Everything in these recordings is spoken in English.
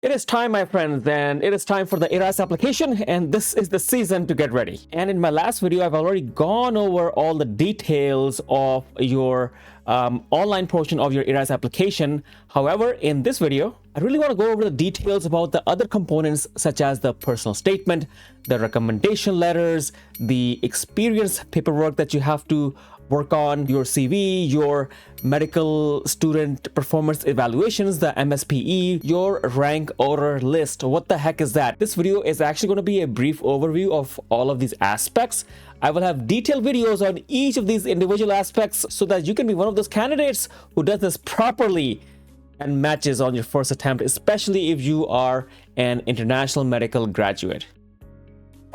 It is time, my friends, and it is time for the ERAS application, and this is the season to get ready. And in my last video, I've already gone over all the details of your online portion of your ERAS application. However, in this video, I really want to go over the details about the other components such as the personal statement, the recommendation letters, the experience paperwork that you have to work on, your CV, your medical student performance evaluations, the MSPE, your rank order list. What the heck is that? This video is actually going to be a brief overview of all of these aspects. I will have detailed videos on each of these individual aspects so that you can be one of those candidates who does this properly and matches on your first attempt, especially if you are an international medical graduate.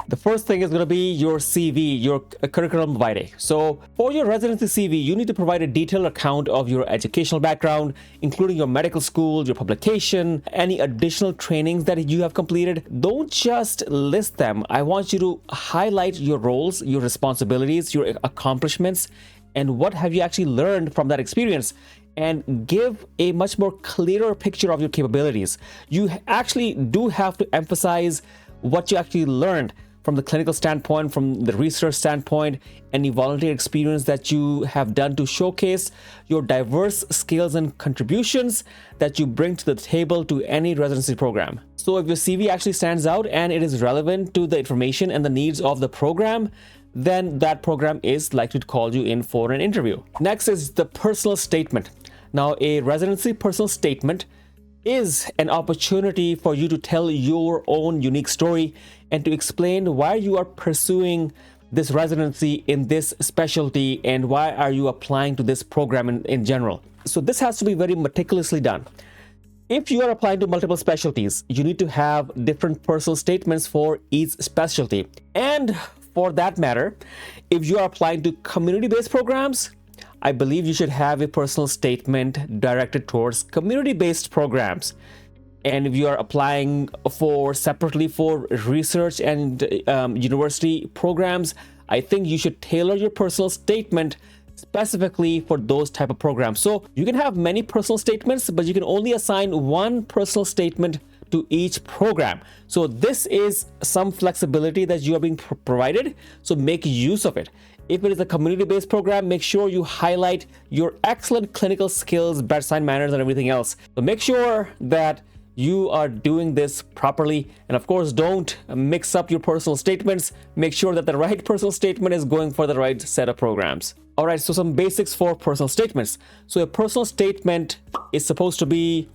The first thing is going to be your CV, your curriculum vitae. So for your residency CV, you need to provide a detailed account of your educational background, including your medical school, your publication, any additional trainings that you have completed. Don't just list them. I want you to highlight your roles, your responsibilities, your accomplishments, and what have you actually learned from that experience, and give a much more clearer picture of your capabilities. You actually do have to emphasize what you actually learned from the clinical standpoint, from the research standpoint, any volunteer experience that you have done to showcase your diverse skills and contributions that you bring to the table to any residency program. So if your CV actually stands out and it is relevant to the information and the needs of the program, then that program is likely to call you in for an interview. Next is the personal statement. Now, a residency personal statement is an opportunity for you to tell your own unique story and to explain why you are pursuing this residency in this specialty and why are you applying to this program in general. So this has to be very meticulously done. If you are applying to multiple specialties, you need to have different personal statements for each specialty. And for that matter, if you are applying to community-based programs, I believe you should have a personal statement directed towards community-based programs. And if you are applying separately for research and university programs, I think you should tailor your personal statement specifically for those type of programs. So you can have many personal statements, but you can only assign one personal statement to each program. So this is some flexibility that you are being provided. So make use of it. If it is a community-based program, make sure you highlight your excellent clinical skills, bedside manners, and everything else. So make sure that you are doing this properly. And of course, don't mix up your personal statements. Make sure that the right personal statement is going for the right set of programs. All right, so some basics for personal statements. So a personal statement is supposed to be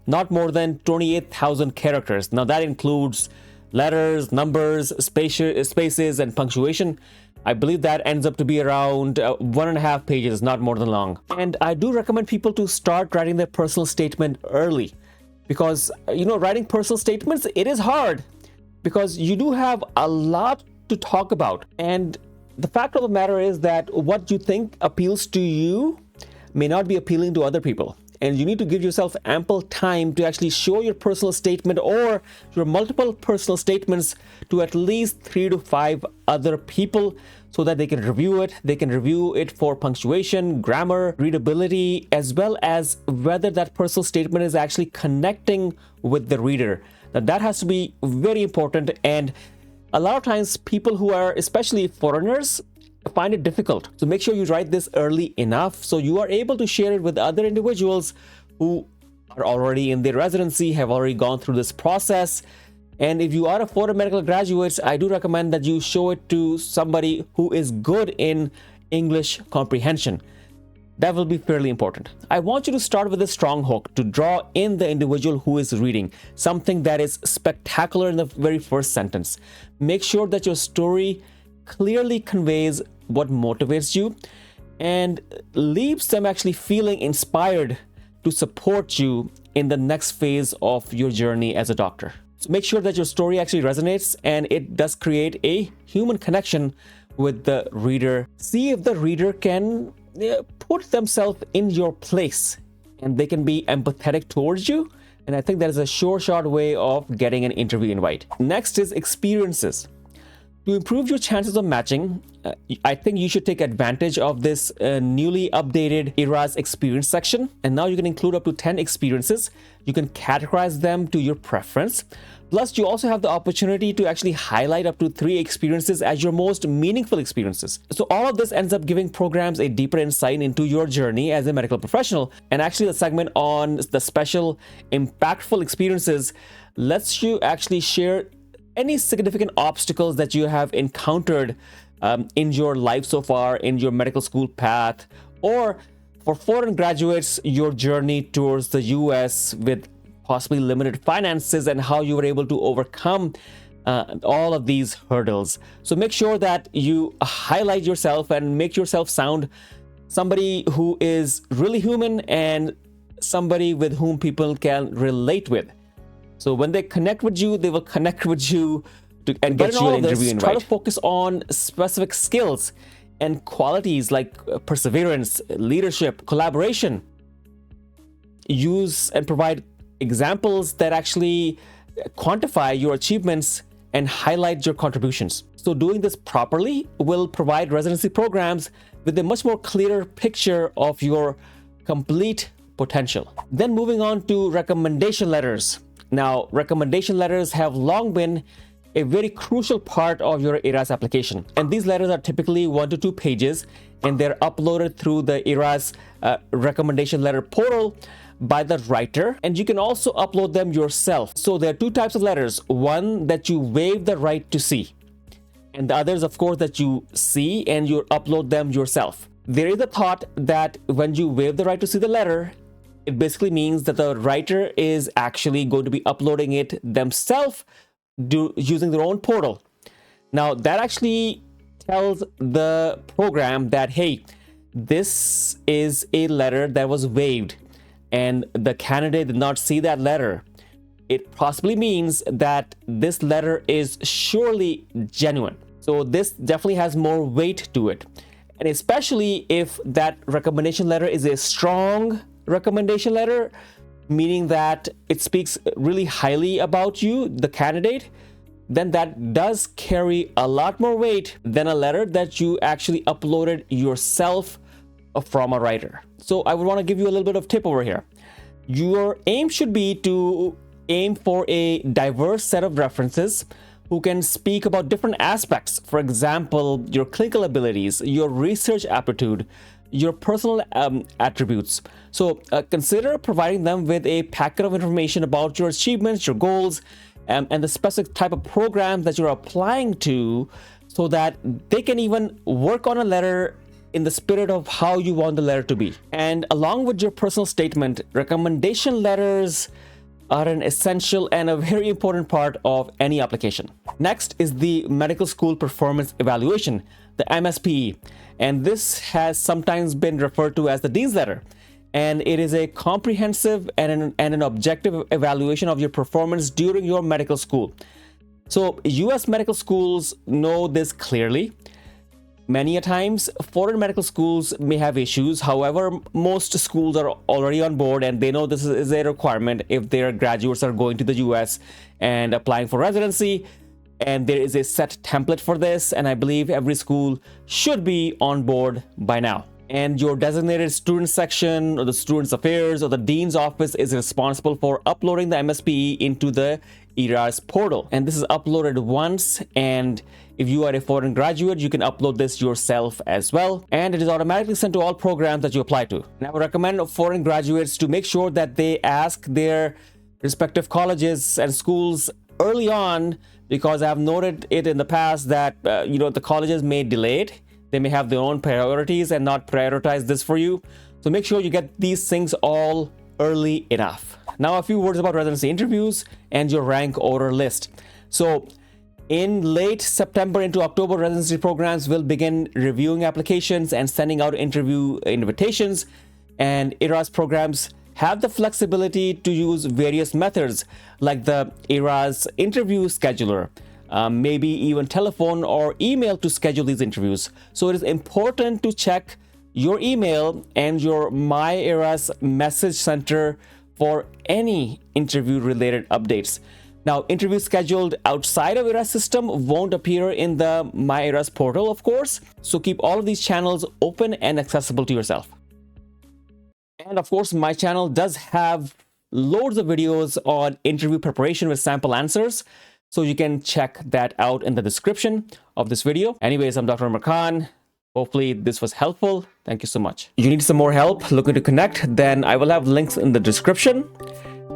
not more than 28,000 characters. Now that includes letters, numbers, spaces, and punctuation. I believe that ends up to be around 1.5 pages, not more than long. And I do recommend people to start writing their personal statement early because, writing personal statements, it is hard because you do have a lot to talk about. And the fact of the matter is that what you think appeals to you may not be appealing to other people. And you need to give yourself ample time to actually show your personal statement or your multiple personal statements to at least 3 to 5 other people so that they can review it. They can review it for punctuation, grammar, readability, as well as whether that personal statement is actually connecting with the reader. Now that has to be very important. And a lot of times people who are especially foreigners find it difficult. So make sure you write this early enough so you are able to share it with other individuals who are already in their residency, have already gone through this process. And if you are a foreign medical graduate, I do recommend that you show it to somebody who is good in English comprehension. That will be fairly important. I want you to start with a strong hook to draw in the individual who is reading, something that is spectacular in the very first sentence. Make sure that your story clearly conveys what motivates you and leaves them actually feeling inspired to support you in the next phase of your journey as a doctor. So make sure that your story actually resonates and it does create a human connection with the reader. See if the reader can put themselves in your place and they can be empathetic towards you. And I think that is a sure shot way of getting an interview invite. Next is experiences. To improve your chances of matching, I think you should take advantage of this newly updated ERAS experience section. And now you can include up to 10 experiences. You can categorize them to your preference. Plus, you also have the opportunity to actually highlight up to 3 experiences as your most meaningful experiences. So all of this ends up giving programs a deeper insight into your journey as a medical professional. And actually the segment on the special impactful experiences lets you actually share any significant obstacles that you have encountered in your life so far, in your medical school path, or for foreign graduates, your journey towards the US with possibly limited finances and how you were able to overcome all of these hurdles. So make sure that you highlight yourself and make yourself sound somebody who is really human and somebody with whom people can relate with. So when they connect with you, they will connect with you and get you an interview invite. Try to focus on specific skills and qualities like perseverance, leadership, collaboration. Use and provide examples that actually quantify your achievements and highlight your contributions. So doing this properly will provide residency programs with a much more clearer picture of your complete potential. Then moving on to recommendation letters. Now, recommendation letters have long been a very crucial part of your ERAS application. And these letters are typically 1 to 2 pages, and they're uploaded through the ERAS recommendation letter portal by the writer, and you can also upload them yourself. So there are 2 types of letters. One that you waive the right to see, and the others, of course, that you see and you upload them yourself. There is a thought that when you waive the right to see the letter, it basically means that the writer is actually going to be uploading it themselves using their own portal. Now, that actually tells the program that, hey, this is a letter that was waived and the candidate did not see that letter. It possibly means that this letter is surely genuine. So this definitely has more weight to it. And especially if that recommendation letter is a strong recommendation letter, meaning that it speaks really highly about you, the candidate, then that does carry a lot more weight than a letter that you actually uploaded yourself from a writer. So I would want to give you a little bit of tip over here. Your aim should be to aim for a diverse set of references who can speak about different aspects. For example, your clinical abilities, your research aptitude, your personal attributes. So consider providing them with a packet of information about your achievements, your goals, and the specific type of program that you're applying to, so that they can even work on a letter in the spirit of how you want the letter to be. And along with your personal statement, recommendation letters are an essential and a very important part of any application. Next is the medical school performance evaluation, the MSPE. And this has sometimes been referred to as the Dean's Letter. And it is a comprehensive and an objective evaluation of your performance during your medical school. So US medical schools know this clearly. Many a times, foreign medical schools may have issues. However, most schools are already on board and they know this is a requirement if their graduates are going to the US and applying for residency. And there is a set template for this, and I believe every school should be on board by now. And your designated student section or the students affairs or the dean's office is responsible for uploading the MSPE into the ERAS portal. And this is uploaded once, and if you are a foreign graduate, you can upload this yourself as well. And it is automatically sent to all programs that you apply to. And I would recommend foreign graduates to make sure that they ask their respective colleges and schools early on, because I've noted it in the past that the colleges may delay it. They may have their own priorities and not prioritize this for you. So make sure you get these things all early enough. Now, a few words about residency interviews and your rank order list. So in late September into October, residency programs will begin reviewing applications and sending out interview invitations. And ERAS programs have the flexibility to use various methods like the ERAS interview scheduler, maybe even telephone or email to schedule these interviews. So it is important to check your email and your My ERAS message center for any interview related updates. Now, interviews scheduled outside of ERAS system won't appear in the My ERAS portal, of course. So keep all of these channels open and accessible to yourself. And of course, my channel does have loads of videos on interview preparation with sample answers. So you can check that out in the description of this video. Anyways, I'm Dr. Amar Khan. Hopefully this was helpful. Thank you so much. You need some more help looking to connect, then I will have links in the description.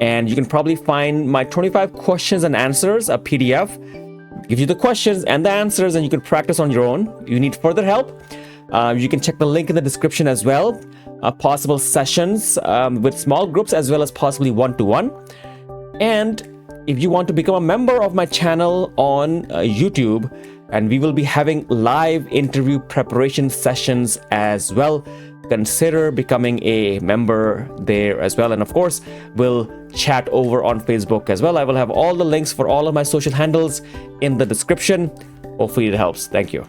And you can probably find my 25 questions and answers, a PDF. Gives you the questions and the answers, and you can practice on your own. You need further help, you can check the link in the description as well. Possible sessions with small groups as well as possibly one-to-one. And if you want to become a member of my channel on YouTube, and we will be having live interview preparation sessions as well, consider becoming a member there as well. And of course, we'll chat over on Facebook as well. I will have all the links for all of my social handles in the description. Hopefully it helps. Thank you.